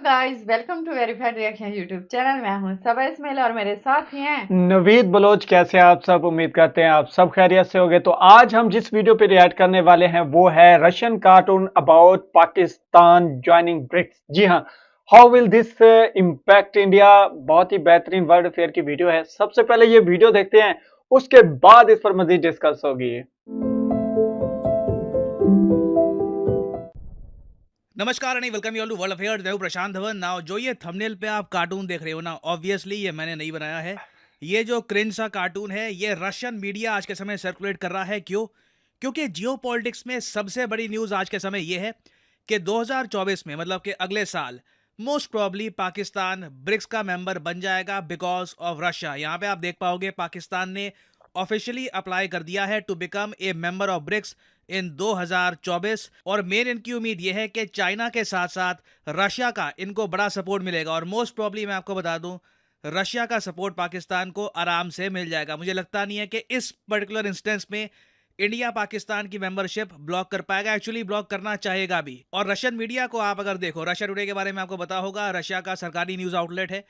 Guys, welcome to verified reaction YouTube channel. मैं हूं सबा इस्माइल और मेरे साथ ही हैं नवीद बलोच। कैसे हैं आप सब? उम्मीद करते हैं आप सब खैरियत से होंगे। तो आज हम जिस वीडियो पे रिएक्ट करने वाले हैं वो है Russian cartoon about Pakistan joining BRICS. जी हाँ, how will this impact India. बहुत ही बेहतरीन वर्ल्ड अफेयर की वीडियो है। सबसे पहले ये वीडियो देखते हैं, उसके बाद इस पर मजीद डिस्कस होगी। नमस्कार and welcome you all to world affairs. मैं हूं प्रशांत धवन। नाउ जो ये थंबनेल पे आप कार्टून देख रहे हो ना, ऑब्वियसली ये मैंने नहीं बनाया है। ये जो क्रिंज सा कार्टून है ये रशियन मीडिया आज के समय सर्कुलेट कर रहा है। क्यों? क्योंकि जियो पॉलिटिक्स में सबसे बड़ी न्यूज आज के समय ये है कि 2024 में मतलब कि अगले साल मोस्ट प्रोबेबली पाकिस्तान ब्रिक्स का मेंबर बन जाएगा बिकॉज ऑफ रशिया। यहाँ पे आप देख पाओगे पाकिस्तान ने ऑफिशियली अप्लाई कर दिया है to become a member of BRICS in 2024। और मेन इनकी उम्मीद यह है कि चाइना के साथ साथ रशिया का इनको बड़ा सपोर्ट मिलेगा। और मोस्ट प्रॉब्ली मैं आपको बता दूं, रशिया का सपोर्ट पाकिस्तान को आराम से मिल जाएगा। मुझे लगता नहीं है कि इस पर्टिकुलर इंस्टेंस में इंडिया पाकिस्तान की मेंबरशिप ब्लॉक कर पाएगा। एक्चुअली ब्लॉक करना चाहेगा भी। और रशियन मीडिया को आप अगर देखो, रशिया टुडे के बारे में आपको पता होगा, रशिया का सरकारी न्यूज आउटलेट है।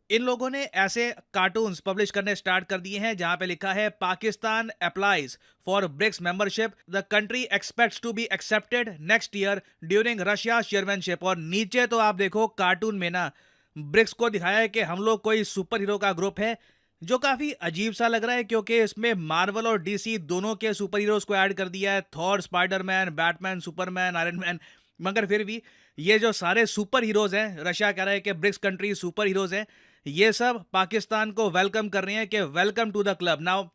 इन लोगों ने ऐसे कार्टून्स पब्लिश करने स्टार्ट कर दिए हैं जहां पे लिखा है Pakistan applies for BRICS membership, the country expects to be accepted next year during Russia chairmanship. और नीचे तो आप देखो कार्टून में ना ब्रिक्स को दिखाया है कि हम लोग कोई सुपर हीरो का ग्रुप है, जो काफी अजीब सा लग रहा है क्योंकि इसमें मार्वल और डीसी दोनों के सुपर हीरोज को ऐड कर दिया है। Thor, Spiderman, Batman, Superman, iron man. मगर फिर भी ये जो सारे सुपर हीरोज हैं, रशिया कह रहा है कि ब्रिक्स कंट्री सुपर हीरोज हैं, ये सब पाकिस्तान को वेलकम कर रहे हैं कि welcome to the club now.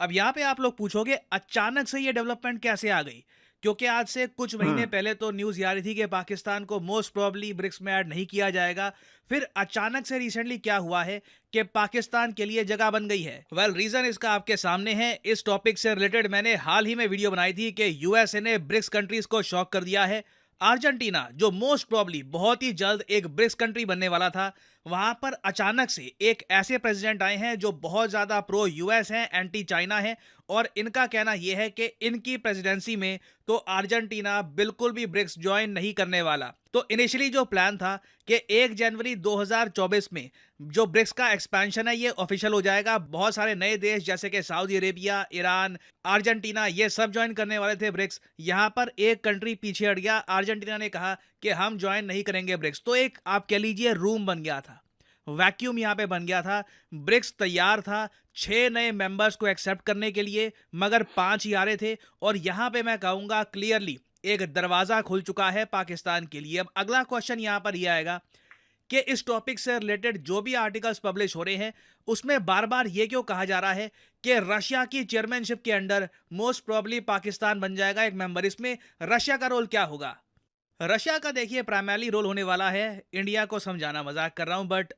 अब यहाँ पे आप लोग पूछोगे अचानक से ये डेवलपमेंट कैसे आ गई? क्योंकि आज से कुछ महीने पहले तो न्यूज आ रही थी कि पाकिस्तान को मोस्ट प्रोबेबली ब्रिक्स में ऐड नहीं किया जाएगा। फिर अचानक से रिसेंटली क्या हुआ है कि पाकिस्तान के लिए जगह बन गई है। वेल, रीजन इसका आपके सामने है। इस टॉपिक से रिलेटेड मैंने हाल ही में वीडियो बनाई थी कि यूएसए ने ब्रिक्स कंट्रीज को शॉक कर दिया है। अर्जेंटीना जो मोस्ट प्रोबेबली बहुत ही जल्द एक ब्रिक्स कंट्री बनने वाला था, वहां पर अचानक से एक ऐसे प्रेसिडेंट आए हैं जो बहुत ज्यादा प्रो यूएस हैं, एंटी चाइना हैं। और इनका कहना यह है कि इनकी प्रेसिडेंसी में तो अर्जेंटीना बिल्कुल भी ब्रिक्स ज्वाइन नहीं करने वाला। तो इनिशियली जो प्लान था कि 1 जनवरी 2024 में जो ब्रिक्स का एक्सपेंशन है ये ऑफिशियल हो जाएगा। बहुत सारे नए देश जैसे कि सऊदी अरेबिया, ईरान, अर्जेंटीना, ये सब ज्वाइन करने वाले थे ब्रिक्स। यहां पर एक कंट्री पीछे हट गया। अर्जेंटीना ने कहा कि हम ज्वाइन नहीं करेंगे ब्रिक्स। तो एक आप कह लीजिए रूम बन गया था, वैक्यूम यहां पे बन गया था। ब्रिक्स तैयार था 6 नए मेंबर्स को एक्सेप्ट करने के लिए, मगर 5 ही आ रहे थे। और यहां पे मैं कहूंगा क्लियरली एक दरवाजा खुल चुका है पाकिस्तान के लिए। अब अगला क्वेश्चन यहां पर यह आएगा कि इस टॉपिक से रिलेटेड जो भी आर्टिकल्स पब्लिश हो रहे हैं उसमें बार बार ये क्यों कहा जा रहा है कि रशिया की चेयरमैनशिप के अंडर मोस्ट प्रोबेबली पाकिस्तान बन जाएगा एक मेंबर। इसमें रशिया का रोल क्या होगा? रशिया का देखिए प्राइमरी रोल होने वाला है इंडिया को समझाना। मजाक कर रहा हूं, बट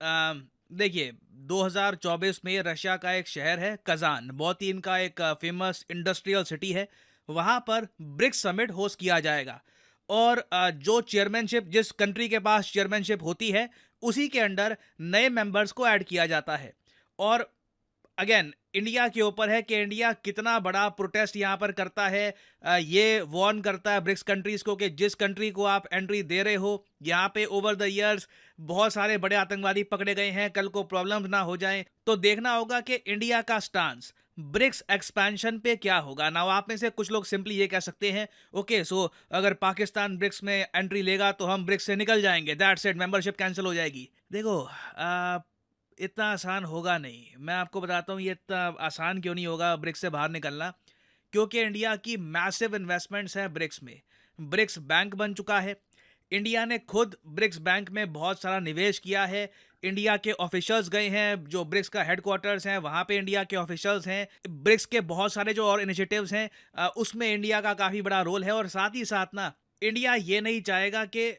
देखिए 2024 में रशिया का एक शहर है कजान, बहुत ही इनका एक फेमस इंडस्ट्रियल सिटी है। वहां पर ब्रिक्स समिट होस्ट किया जाएगा। और जो चेयरमैनशिप, जिस कंट्री के पास चेयरमैनशिप होती है, उसी के अंडर नए मेंबर्स को ऐड किया जाता है। और अगेन इंडिया के ऊपर है कि इंडिया कितना बड़ा प्रोटेस्ट यहां पर करता है। ये वार्न करता है ब्रिक्स कंट्रीज को कि जिस कंट्री को आप एंट्री दे रहे हो, यहाँ पे ओवर द इयर्स बहुत सारे बड़े आतंकवादी पकड़े गए हैं, कल को प्रॉब्लम्स ना हो जाएं। तो देखना होगा कि इंडिया का स्टांस ब्रिक्स एक्सपेंशन पे क्या होगा ना। आप में से कुछ लोग सिंपली ये कह सकते हैं ओके सो अगर पाकिस्तान ब्रिक्स में एंट्री लेगा तो हम ब्रिक्स से निकल जाएंगे, दैट्स इट, मेंबरशिप कैंसिल हो जाएगी। देखो इतना आसान होगा नहीं। मैं आपको बताता हूँ ये इतना आसान क्यों नहीं होगा ब्रिक्स से बाहर निकलना। क्योंकि इंडिया की मैसिव इन्वेस्टमेंट्स हैं ब्रिक्स में। ब्रिक्स बैंक बन चुका है। इंडिया ने खुद ब्रिक्स बैंक में बहुत सारा निवेश किया है। इंडिया के ऑफिशियल्स गए हैं, जो ब्रिक्स का हेडक्वार्टर्स हैं वहाँ पे इंडिया के ऑफिशियल्स हैं। ब्रिक्स के बहुत सारे जो और इनिशिएटिव्स हैं उसमें इंडिया का काफ़ी बड़ा रोल है। और साथ ही साथ ना इंडिया ये नहीं चाहेगा कि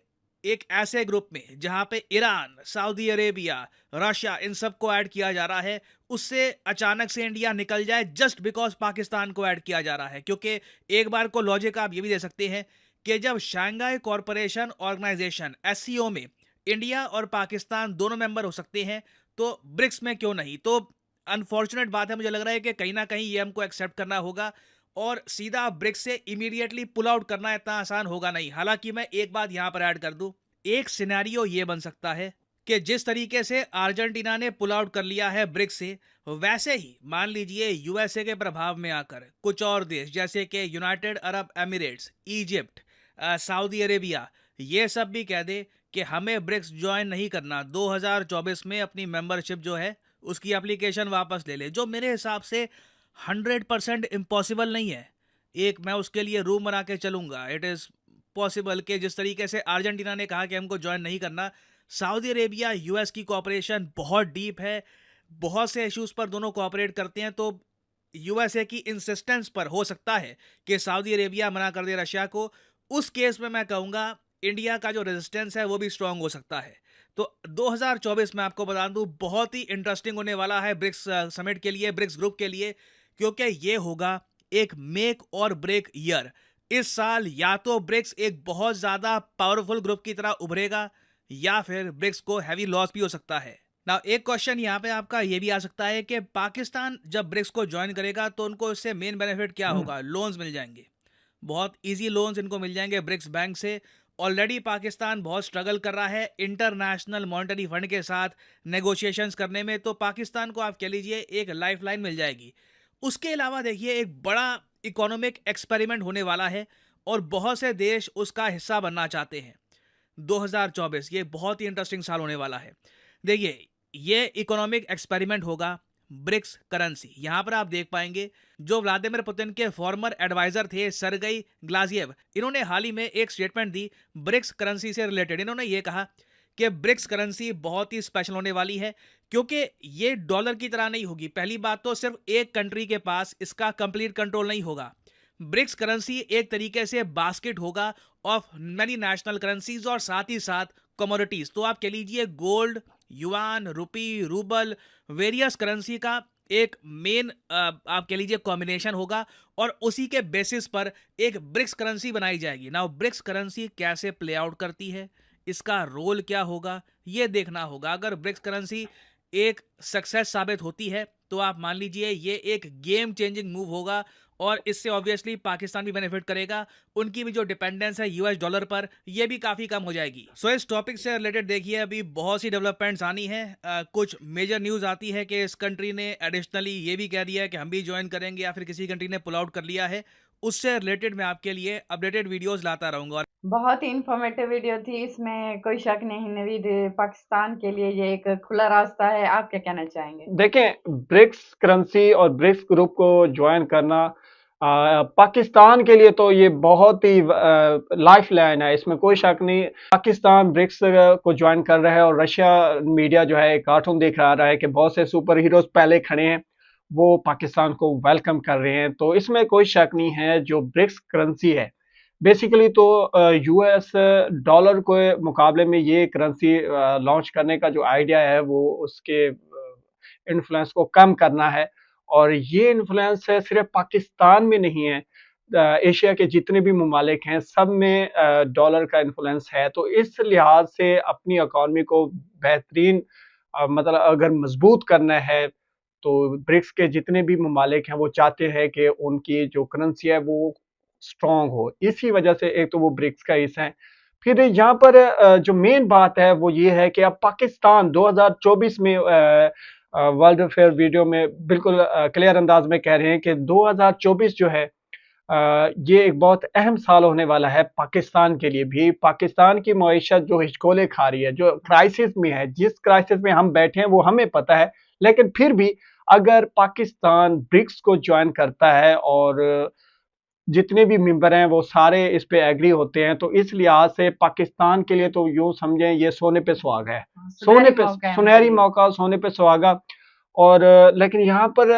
एक ऐसे ग्रुप में जहां पे ईरान, सऊदी अरेबिया, रशिया, इन सब को ऐड किया जा रहा है, उससे अचानक से इंडिया निकल जाए जस्ट बिकॉज पाकिस्तान को ऐड किया जा रहा है। क्योंकि एक बार को लॉजिक आप ये भी दे सकते हैं कि जब शंघाई कॉरपोरेशन ऑर्गेनाइजेशन एससीओ में इंडिया और पाकिस्तान दोनों मेंबर हो सकते हैं, तो ब्रिक्स में क्यों नहीं? तो अनफॉर्चुनेट बात है, मुझे लग रहा है कि कहीं ना कहीं ये हमको एक्सेप्ट करना होगा। और सीधा ब्रिक्स से इमीडिएटली पुल आउट करना इतना आसान होगा नहीं। हालांकि मैं एक बात यहां पर ऐड कर दूं, एक सिनेरियो ये बन सकता है कि जिस तरीके से अर्जेंटीना ने पुल आउट कर लिया है ब्रिक्स से, वैसे ही मान लीजिए यूएसए के प्रभाव में आकर कुछ और देश जैसे कि United Arab Emirates, Egypt, Saudi Arabia, ये सब भी कह दे कि हमें ब्रिक्स ज्वाइन नहीं करना, 2024 में अपनी मेंबरशिप जो है उसकी एप्लीकेशन वापस ले ले, जो मेरे हिसाब से 100% इम्पॉसिबल नहीं है। एक मैं उसके लिए रूम बना के चलूंगा, इट इज़ पॉसिबल कि जिस तरीके से अर्जेंटीना ने कहा कि हमको ज्वाइन नहीं करना, सऊदी अरेबिया यूएस की कोऑपरेशन बहुत डीप है, बहुत से इश्यूज पर दोनों कोऑपरेट करते हैं, तो यूएसए की इंसिस्टेंस पर हो सकता है कि सऊदी अरेबिया मना कर दे रशिया को। उस केस में मैं कहूँगा इंडिया का जो रेजिस्टेंस है वो भी स्ट्रांग हो सकता है। तो 2024 में आपको बता दूं बहुत ही इंटरेस्टिंग होने वाला है ब्रिक्स समिट के लिए, ब्रिक्स ग्रुप के लिए, क्योंकि ये होगा एक मेक और ब्रेक ईयर। इस साल या तो ब्रिक्स एक बहुत ज्यादा पावरफुल ग्रुप की तरह उभरेगा या फिर ब्रिक्स को हैवी लॉस भी हो सकता है। ना एक क्वेश्चन यहाँ पे आपका ये भी आ सकता है कि पाकिस्तान जब ब्रिक्स को ज्वाइन करेगा तो उनको इससे मेन बेनिफिट क्या होगा? लोन्स मिल जाएंगे, बहुत इजी लोन्स इनको मिल जाएंगे ब्रिक्स बैंक से। ऑलरेडी पाकिस्तान बहुत स्ट्रगल कर रहा है इंटरनेशनल मॉनेटरी फंड के साथ नेगोशिएशंस करने में, तो पाकिस्तान को आप कह लीजिए एक लाइफलाइन मिल जाएगी। उसके अलावा देखिए एक बड़ा इकोनॉमिक एक्सपेरिमेंट होने वाला है और बहुत से देश उसका हिस्सा बनना चाहते हैं। 2024 ये बहुत ही इंटरेस्टिंग साल होने वाला है। देखिए ये इकोनॉमिक एक्सपेरिमेंट होगा ब्रिक्स करेंसी। यहां पर आप देख पाएंगे जो व्लादिमीर पुतिन के फॉर्मर एडवाइजर थे सरगई ग्लाजिएव, इन्होंने हाल ही में एक स्टेटमेंट दी ब्रिक्स करेंसी से रिलेटेड। इन्होंने ये कहा कि ब्रिक्स करेंसी बहुत ही स्पेशल होने वाली है क्योंकि ये डॉलर की तरह नहीं होगी। पहली बात तो सिर्फ एक कंट्री के पास इसका कंप्लीट कंट्रोल नहीं होगा। ब्रिक्स करेंसी एक तरीके से बास्केट होगा ऑफ मैनी नेशनल करेंसीज और साथ ही साथ कमोडिटीज। तो आप कह लीजिए गोल्ड, युआन, रुपी, रूबल, वेरियस करेंसी का एक मेन आप कह लीजिए कॉम्बिनेशन होगा और उसी के बेसिस पर एक ब्रिक्स करेंसी बनाई जाएगी। नाउ ब्रिक्स करेंसी कैसे प्ले आउट करती है, इसका रोल क्या होगा, ये देखना होगा। अगर ब्रिक्स करेंसी एक सक्सेस साबित होती है तो आप मान लीजिए ये एक गेम चेंजिंग मूव होगा और इससे ऑब्वियसली पाकिस्तान भी बेनिफिट करेगा। उनकी भी जो डिपेंडेंस है यूएस डॉलर पर, ये भी काफी कम हो जाएगी। सो इस टॉपिक से रिलेटेड देखिए अभी बहुत सी डेवलपमेंट्स आनी है। कुछ मेजर न्यूज आती है कि इस कंट्री ने एडिशनली ये भी कह दिया है कि हम भी ज्वाइन करेंगे या फिर किसी कंट्री ने पुल आउट कर लिया है। उससे रिलेटेड मैं आपके लिए अपडेटेड वीडियोस लाता रहूंगा। बहुत ही इंफॉर्मेटिव वीडियो थी, इसमें कोई शक नहीं। नवीद, पाकिस्तान के लिए ये एक खुला रास्ता है। आप क्या कहना चाहेंगे? देखें, ब्रिक्स करेंसी और ब्रिक्स ग्रुप को ज्वाइन करना पाकिस्तान के लिए तो ये बहुत ही लाइफ लाइन है, इसमें कोई शक नहीं। पाकिस्तान ब्रिक्स को ज्वाइन कर रहा है और रशिया मीडिया जो है कार्टून देख रहा है कि बहुत से सुपर हीरोज पहले खड़े हैं, वो पाकिस्तान को वेलकम कर रहे हैं। तो इसमें कोई शक नहीं है। जो ब्रिक्स करेंसी है बेसिकली तो यूएस डॉलर के मुकाबले में ये करेंसी लॉन्च करने का जो आइडिया है वो उसके इन्फ्लुएंस को कम करना है। और ये इन्फ्लुएंस है सिर्फ पाकिस्तान में नहीं है, एशिया के जितने भी ममालिक हैं सब में डॉलर का इन्फ्लुएंस है। तो इस लिहाज से अपनी इकॉनमी को बेहतरीन मतलब अगर मजबूत करना है तो ब्रिक्स के जितने भी ममालिक हैं वो चाहते हैं कि उनकी जो करेंसी है वो स्ट्रांग हो। इसी वजह से एक तो वो ब्रिक्स का हिस्सा है। फिर यहाँ पर जो मेन बात है वो ये है कि अब पाकिस्तान 2024 में वर्ल्ड अफेयर वीडियो में बिल्कुल क्लियर अंदाज में कह रहे हैं कि 2024 जो है ये एक बहुत अहम साल होने वाला है पाकिस्तान के लिए भी। पाकिस्तान की मईशत जो हिचकोले खा रही है, जो क्राइसिस में है, जिस क्राइसिस में हम बैठे हैं वो हमें पता है, लेकिन फिर भी अगर पाकिस्तान ब्रिक्स को ज्वाइन करता है और जितने भी मेंबर हैं वो सारे इस पे एग्री होते हैं, तो इस लिहाज से पाकिस्तान के लिए तो यूं समझें ये सोने पे सुहागा है, सोने पे सुनहरी मौका, सोने पे सुहागा। और लेकिन यहाँ पर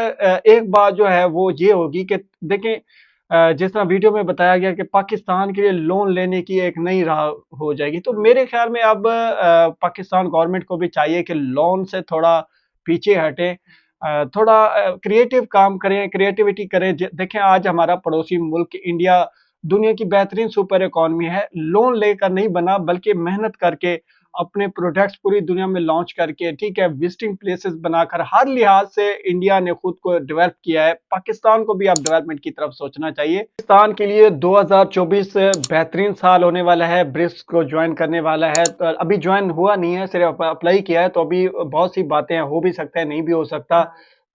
एक बात जो है वो ये होगी कि देखें जिस तरह वीडियो में बताया गया कि पाकिस्तान के लिए लोन लेने की एक नई राह हो जाएगी, तो मेरे ख्याल में अब पाकिस्तान गवर्नमेंट को भी चाहिए कि लोन से थोड़ा पीछे हटे, थोड़ा क्रिएटिव काम करें, क्रिएटिविटी करें। देखें आज हमारा पड़ोसी मुल्क इंडिया दुनिया की बेहतरीन सुपर इकॉनमी है, लोन लेकर नहीं बना बल्कि मेहनत करके अपने प्रोडक्ट्स पूरी दुनिया में लॉन्च करके, ठीक है, विजिटिंग प्लेसेस बनाकर हर लिहाज से इंडिया ने खुद को डेवलप किया है। पाकिस्तान को भी अब डेवलपमेंट की तरफ सोचना चाहिए। पाकिस्तान के लिए 2024 बेहतरीन साल होने वाला है, ब्रिक्स को ज्वाइन करने वाला है। तो अभी ज्वाइन हुआ नहीं है, सिर्फ अप्लाई किया है, तो अभी बहुत सी बातें हो भी सकता है, नहीं भी हो सकता।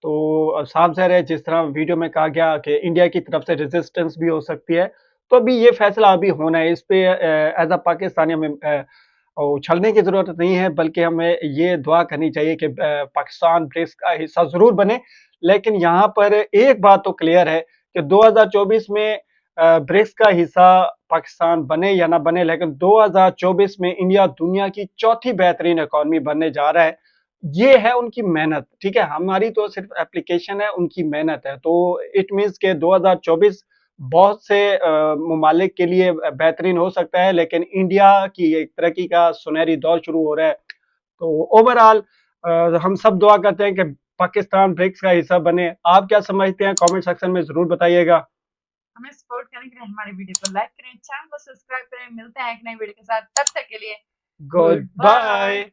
तो साफ ज़ाहिर है, जिस तरह वीडियो में कहा गया कि इंडिया की तरफ से रेजिस्टेंस भी हो सकती है, तो अभी ये फैसला अभी होना है। इस पे एज अ पाकिस्तानी हमें उछलने की जरूरत नहीं है, बल्कि हमें ये दुआ करनी चाहिए कि पाकिस्तान ब्रिक्स का हिस्सा जरूर बने। लेकिन यहाँ पर एक बात तो क्लियर है कि 2024 में ब्रिक्स का हिस्सा पाकिस्तान बने या ना बने, लेकिन 2024 में इंडिया दुनिया की चौथी बेहतरीन इकॉनमी बनने जा रहा है। ये है उनकी मेहनत, ठीक है, हमारी तो सिर्फ एप्लीकेशन है, उनकी मेहनत है। तो इट मीन्स के 2024 बहुत से ममालिक के लिए बेहतरीन हो सकता है, लेकिन इंडिया की एक तरक्की का सुनहरी दौर शुरू हो रहा है। तो ओवरऑल हम सब दुआ करते हैं कि पाकिस्तान ब्रिक्स का हिस्सा बने। आप क्या समझते हैं, कमेंट सेक्शन में जरूर बताइएगा। हमें सपोर्ट करने के लिए हमारे वीडियो को लाइक करें, चैनल को सब्सक्राइब करें। मिलते हैं एक नई वीडियो के साथ, तब तक के लिए गुड बाय।